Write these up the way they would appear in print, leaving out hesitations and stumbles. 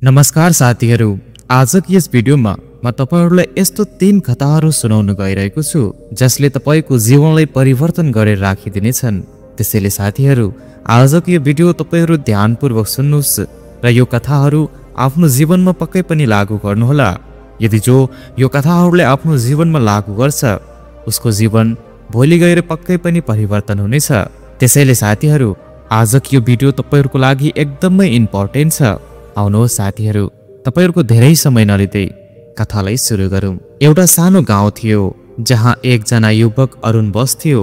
नमस्कार साथीहरू, आजको यस भिडियोमा म तपाईहरुलाई यस्तो 3 कथाहरू सुनाउन गइरहेको छु जसले तपाईको जीवनलाई परिवर्तन गरेर राखिदिनेछन्। त्यसैले साथीहरू, आजको यो भिडियो तपाईहरु ध्यानपूर्वक सुन्नुस् र यो कथाहरू आफ्नो जीवनमा पक्कै पनि लागू गर्नुहोला। यदि जो यो कथाहरूले आफ्नो जीवनमा लागू गर्छ उसको जीवन भोलि गएर पक्कै पनि परिवर्तन हुनेछ। त्यसैले साथीहरू, आजको यो भिडियो तपाईहरुको लागि एकदमै इम्पोर्टेन्ट छ। आउनुहोस् साथीहरू, तपाईहरुको धेरै समय नलिँदै कथालाई सुरु गरौं। एउटा सानो गाउँ थियो जहाँ एकजना युवक अरुण बस्थ्यो।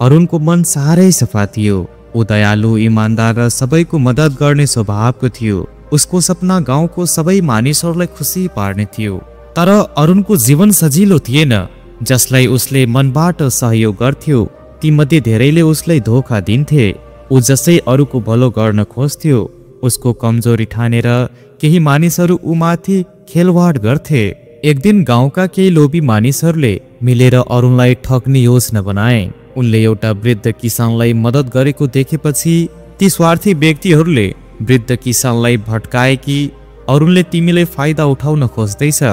अरुणको मन साह्रै सफा थियो। ऊ दयालु, इमानदार र सबैको मद्दत गर्ने स्वभावको थियो। उसको सपना गाउँको सबै मानिसहरूलाई खुसी पार्ने थियो। तर अरुणको जीवन सजिलो थिएन। जसलाई उसले मनबाट सहयोग गर्थ्यो तीमध्ये धेरैले उसलाई धोका दिन्थे। ऊ जसै अरूको भलो गर्न खोज्थ्यो उसको कमजोरी ठानेर केही मानिसहरू उमाथि खेलवाड गर्थे। एक दिन गाउँका केही लोभी मानिसहरूले मिलेर अरुणलाई ठग्ने योजना बनाए। उनले एउटा वृद्ध किसानलाई मद्दत गरेको देखेपछि ती स्वार्थी व्यक्तिहरूले वृद्ध किसानलाई भट्काए कि अरुणले तिमीले फाइदा उठाउन खोज्दैछ।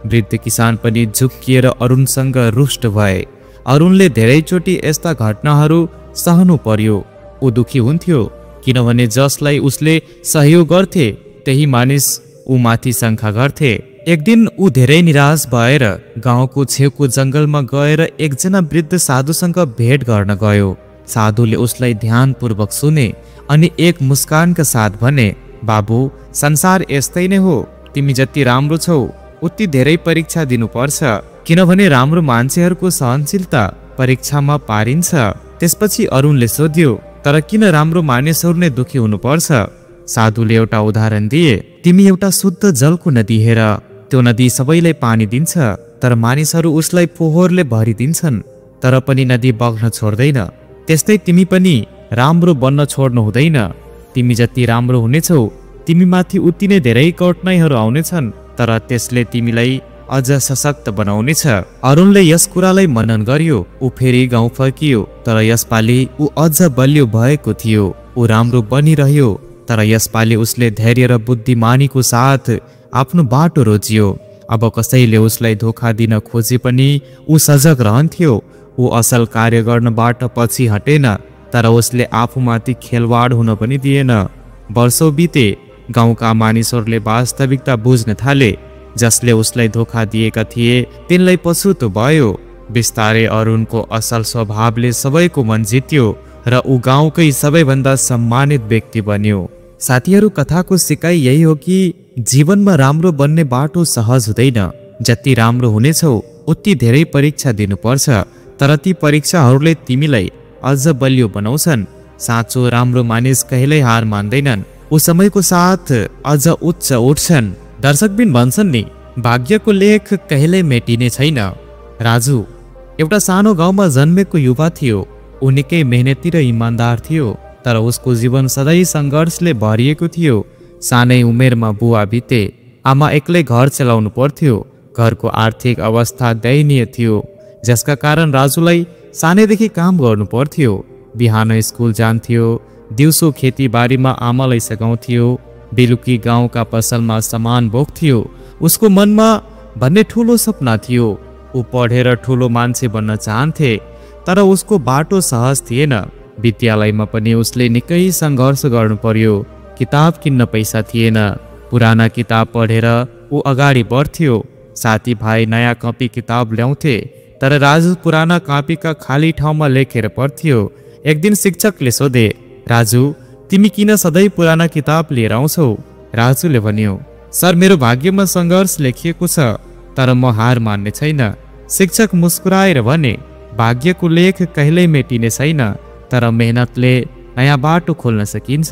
वृद्ध किसान पनि झुक्किएर अरुणसँग रुष्ट भए। अरुणले धेरैचोटि यस्ता घटनाहरू सहनु पर्यो। ऊ दुखी हुन्थ्यो किनभने जसलाई उसले सहयोग गर्थे त्यही मानिस उमाथि शङ्का गर्थे। एक दिन ऊ धेरै निराश भएर गाउँको छेउको जंगलमा गएर एकजना वृद्ध साधुसँग भेट गर्न गयो। साधुले उसलाई ध्यानपूर्वक सुने अनि एक मुस्कानका साथ भने, बाबु, संसार यस्तै नै हो। तिमी जति राम्रो छौ उति धेरै परीक्षा दिनुपर्छ किनभने राम्रो मान्छेहरूको सहनशीलता परीक्षामा पारिन्छ। त्यसपछि अरुणले सोध्यो, तर किन राम्रो मानिसहरू नै दुखी हुनुपर्छ? साधुले एउटा उदाहरण दिए। तिमी एउटा शुद्ध जलको नदी हेर। त्यो नदी सबैलाई पानी दिन्छ तर मानिसहरू उसलाई फोहोरले भरिदिन्छन् तर पनि नदी बग्न छोड्दैन। त्यस्तै तिमी पनि राम्रो बन्न छोड्नु हुँदैन। तिमी जति राम्रो हुनेछौ तिमीमाथि उति नै धेरै कठिनाइहरू आउनेछन् तर त्यसले तिमीलाई अझ सशक्त बनाउनेछ। अरुणले यस कुरालाई मनन गर्यो। ऊ फेरि गाउँ फर्कियो तर यसपालि ऊ अझ बलियो भएको थियो। ऊ राम्रो बनिरह्यो तर यसपालि उसले धैर्य र बुद्धिमानीको साथ आफ्नो बाटो रोजियो। अब कसैले उसलाई धोका दिन खोजे पनि ऊ सजग रहन्थ्यो। ऊ असल कार्य गर्नबाट पछि हटेन तर उसले आफूमाथि खेलवाड हुन पनि दिएन। वर्षौं बिते। गाउँका मानिसहरूले वास्तविकता बुझ्न थाले। जसले उसलाई धोका दिएका थिए तिनलाई पछुतो भयो। बिस्तारै अरुणको असल स्वभावले सबैको मन जित्यो र ऊ गाउँकै सबैभन्दा सम्मानित व्यक्ति बन्यो। साथीहरू, कथाको सिकाइ यही हो कि जीवनमा राम्रो बन्ने बाटो सहज हुँदैन। जति राम्रो हुनेछौ उति धेरै परीक्षा दिनुपर्छ तर ती परीक्षाहरूले तिमीलाई अझ बलियो बनाउँछन्। साँचो राम्रो मानिस कहिल्यै हार मान्दैनन्। ऊ समयको साथ अझ उच्च उठ्छन्। दर्शकबिन भन्छन् नि, भाग्यको लेख कहिल्यै मेटिने छैन। राजु एउटा सानो गाउँमा जन्मेको युवा थियो। ऊ निकै मेहनती र इमान्दार थियो तर उसको जीवन सधैँ सङ्घर्षले भरिएको थियो। सानै उमेरमा बुवा बिते। आमा एक्लै घर चलाउनु पर्थ्यो। घरको आर्थिक अवस्था दयनीय थियो जसका कारण राजुलाई सानैदेखि काम गर्नु पर्थ्यो। बिहान स्कुल जान्थ्यो, दिउँसो खेतीबारीमा आमालाई सघाउँथ्यो, बेलुकी गाउँका पसलमा सामान बोक्थ्यो। उसको मनमा भन्ने ठुलो सपना थियो। ऊ पढेर ठुलो मान्छे बन्न चाहन्थे तर उसको बाटो सहज थिएन। विद्यालयमा पनि उसले निकै सङ्घर्ष गर्नु पर्यो। किताब किन्न पैसा थिएन। पुराना किताब पढेर ऊ अगाडि बढ्थ्यो। साथीभाइ नयाँ कपी किताब ल्याउँथे तर राजु पुराना कपीका खाली ठाउँमा लेखेर पढ्थ्यो। एक दिन शिक्षकले सोधे, राजु, तिमी किन सधैँ पुराना किताब लिएर आउँछौ? राजुले भन्यो, सर, मेरो भाग्यमा सङ्घर्ष लेखिएको छ तर म हार मान्ने छैन। शिक्षक मुस्कुराएर भने, भाग्यको लेख कहिल्यै मेटिने छैन तर मेहनतले नयाँ बाटो खोल्न सकिन्छ।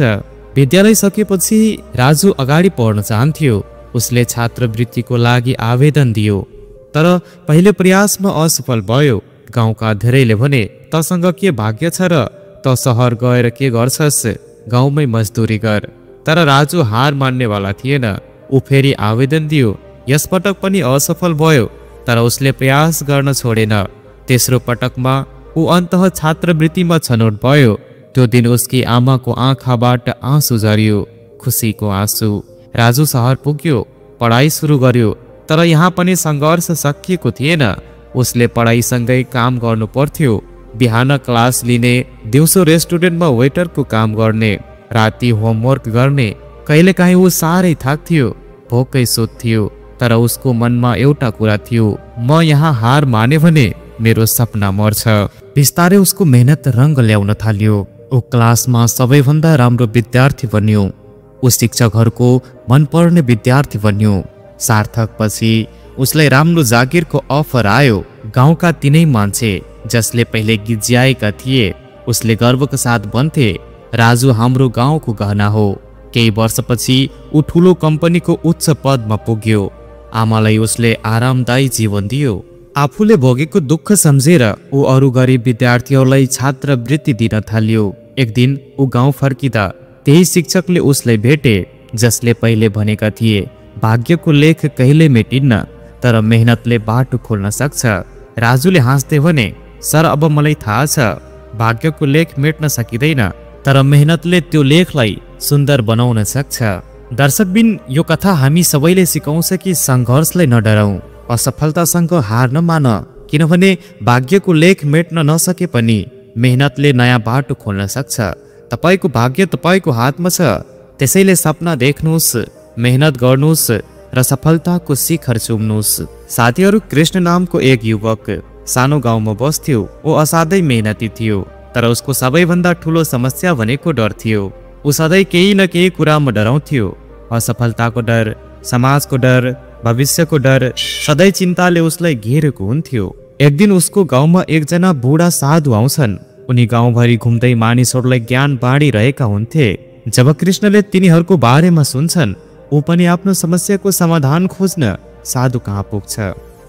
विद्यालय सकेपछि राजु अगाडि पढ्न चाहन्थ्यो। उसले छात्रवृत्तिको लागि आवेदन दियो तर पहिले प्रयासमा असफल भयो। गाउँका धेरैले भने, तसँग के भाग्य छ र? त सहर गएर के गर्छस्? गाउँमै मजदुरी गर। तर राजु हार मान्नेवाला थिएन। ऊ फेरि आवेदन दियो। यसपटक पनि असफल भयो तर उसले प्रयास गर्न छोडेन। तेस्रो पटकमा ऊ अन्ततः छात्रवृत्तिमा छनौट भयो। त्यो दिन उसकी आमाको आँखाबाट आँसु झरियो, खुसीको आँसु। राजु सहर पुग्यो, पढाइ सुरु गर्यो। तर यहाँ पनि सङ्घर्ष सकिएको थिएन। उसले पढाइसँगै काम गर्नु पर्थ्यो। बिहान क्लास लिने, दिउँसो रेस्टुरेन्टमा वेटरको काम गर्ने, राति होमवर्क गर्ने। कहिलेकाहीँ ऊ साह्रै थाक्थ्यो, भोकै सुत्थ्यो। तर उसको मनमा एउटा कुरा थियो, म यहाँ हार माने भने मेरो सपना मर्छ। बिस्तारै उसको मेहनत रङ्ग ल्याउन थाल्यो। ऊ क्लासमा सबैभन्दा राम्रो विद्यार्थी बन्यो। ऊ शिक्षकहरूको मनपर्ने विद्यार्थी बन्यो। सार्थकपछि उसलाई राम्रो जागिरको अफर आयो। गाउँका तिनै मान्छे जसले पहिले गिज्याएका थिए, उसले गर्वका साथ भन्थे, राजु हाम्रो गाउँको गहना हो। केही वर्षपछि ऊ ठुलो कम्पनीको उच्च पदमा पुग्यो। आमालाई उसले आरामदायी जीवन दियो। आफूले भोगेको दुःख सम्झेर ऊ अरू गरिब विद्यार्थीहरूलाई छात्रवृत्ति दिन थाल्यो। एक दिन ऊ गाउँ फर्किँदा त्यही शिक्षकले उसलाई भेटे, जसले पहिले भनेका थिए, भाग्यको लेख कहिले मेटिन्न, तर मेहनतले बाटो खोल्न सक्छ। राजुले हाँस्दै भने, सर, अब मलाई थाहा छ, भाग्यको लेख मेट्न सकिँदैन, तर मेहनतले त्यो लेखलाई सुन्दर बनाउन सक्छ। दर्शकबिन, यो कथा हामी सबैले सिकाउँछ कि सङ्घर्षलाई नडराउँ, असफलतासँग हार नमान, किनभने भाग्यको लेख मेट्न नसके पनि मेहनतले नयाँ बाटो खोल्न सक्छ। तपाईको भाग्य तपाईको हातमा छ। त्यसैले सपना देख्नुहोस्, मेहनत गर्नुहोस् र सफलताको शिखर चुम्नुहोस्। साथीहरू, कृष्ण नामको एक युवक सानो गाउँमा बस्थ्यो। ऊ असाध्यै मेहनती थियो, तर उसको सबैभन्दा ठुलो समस्या भनेको डर थियो। ऊ सधैँ केही न केही कुरामा डराउँथ्यो। असफलताको डर, समाजको डर, भविष्यको डर, सधैँ चिन्ताले उसलाई घेरेको हुन्थ्यो। एक दिन उसको गाउँमा एकजना बुढा साधु आउँछन्। उनी गाउँभरि घुम्दै मानिसहरूलाई ज्ञान बाँडिरहेका हुन्थे। जब कृष्णले तिनीहरूको बारेमा सुन्छन्, ऊ पनि आफ्नो समस्याको समाधान खोज्न साधु कहाँ पुग्छ।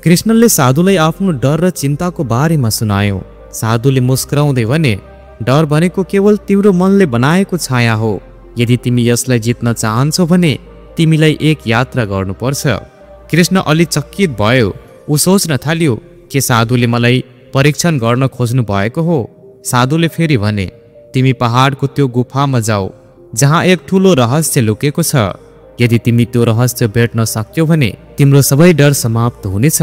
कृष्णले साधुलाई आफ्नो डर र चिन्ताको बारेमा सुनायो। साधुले मुस्कुराउँदै भने, डर भनेको केवल तिम्रो मनले बनाएको छाया हो। यदि तिमी यसलाई जित्न चाहन्छौ भने तिमीलाई एक यात्रा गर्नुपर्छ। कृष्ण अलि चकित भयो। ऊ सोच्न थाल्यो, के साधुले मलाई परीक्षण गर्न खोज्नु भएको हो? साधुले फेरि भने, तिमी पहाडको त्यो गुफामा जाऊ, जहाँ एक ठुलो रहस्य लुकेको छ। यदि तिमी त्यो रहस्य भेट्न सक्यौ भने तिम्रो सबै डर समाप्त हुनेछ।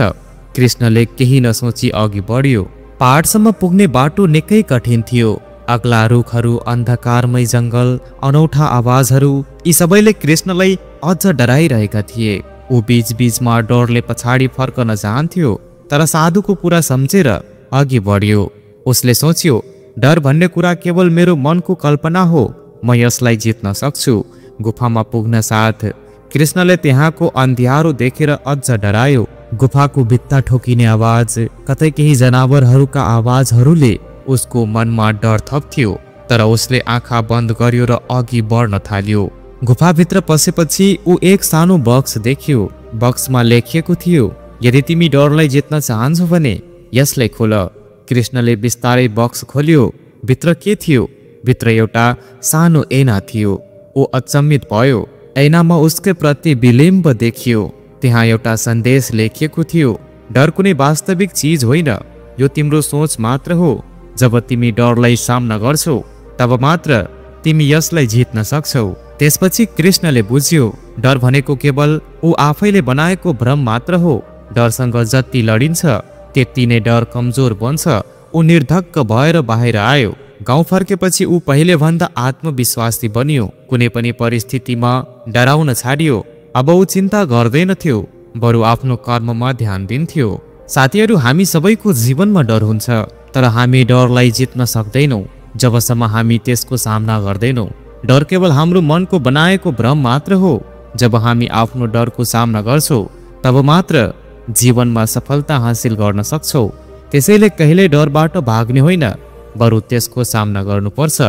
कृष्णले केही नसोची अघि बढ्यो। पहाडसम्म पुग्ने बाटो निकै कठिन थियो। अग्ला रुखहरू, अन्धकारमय जङ्गल, अनौठा आवाजहरू, यी सबैले कृष्णलाई अझ डराइरहेका थिए। ऊ बीचबीचमा डरले पछाडि फर्कन चाहन्थ्यो, तर साधुको कुरा सम्झेर अघि बढ्यो। उसले सोच्यो, डर भन्ने कुरा केवल मेरो मनको कल्पना हो, म यसलाई जित्न सक्छु। गुफामा पुग्न साथ कृष्णले त्यहाँको अन्ध्यारो देखेर अझ डरायो। गुफाको भित्ता ठोकिने आवाज, कतै केही जनावरहरूका आवाजहरूले उसको मनमा डर थप्थ्यो। तर उसले आँखा बन्द गर्यो र अघि बढ्न थाल्यो। गुफाभित्र पसेपछि ऊ एक सानो बक्स देख्यो। बक्समा लेखिएको थियो, यदि तिमी डरलाई जित्न चाहन्छौ भने यसलाई खोल। कृष्णले बिस्तारै बक्स खोल्यो। भित्र के थियो? भित्र एउटा सानो ऐना थियो। ऊ अचम्मित भयो। ऐनामा उसकै प्रतिबिम्ब देखियो। त्यहाँ एउटा सन्देश लेखिएको थियो, डर कुनै वास्तविक चिज होइन, यो तिम्रो सोच मात्र हो। जब तिमी डरलाई सामना गर्छौ, तब मात्र तिमी यसलाई जित्न सक्छौ। त्यसपछि कृष्णले बुझ्यो, डर भनेको केवल ऊ आफैले बनाएको भ्रम मात्र हो। डरसँग जति लडिन्छ त्यति नै डर कमजोर बन्छ। ऊ निर्धक्क भएर बाहिर आयो। गाउँ फर्केपछि ऊ पहिले भन्दा आत्मविश्वासी बन्यो। कुनै पनि परिस्थितिमा डराउन छाडियो। अब ऊ चिन्ता गर्दैनथ्यो, बरु आफ्नो कर्ममा ध्यान दिन्थ्यो। साथीहरू, हामी सबैको जीवनमा डर हुन्छ, तर हामी डरलाई जित्न सक्दैनौँ जबसम्म हामी त्यसको सामना गर्दैनौँ। डर केवल हाम्रो मनको बनाएको भ्रम मात्र हो। जब हामी आफ्नो डरको सामना गर्छौँ, तब मात्र जीवनमा सफलता हासिल गर्न सक्छौँ। त्यसैले कहिल्यै डरबाट भाग्ने होइन, बरु त्यसको सामना गर्नुपर्छ।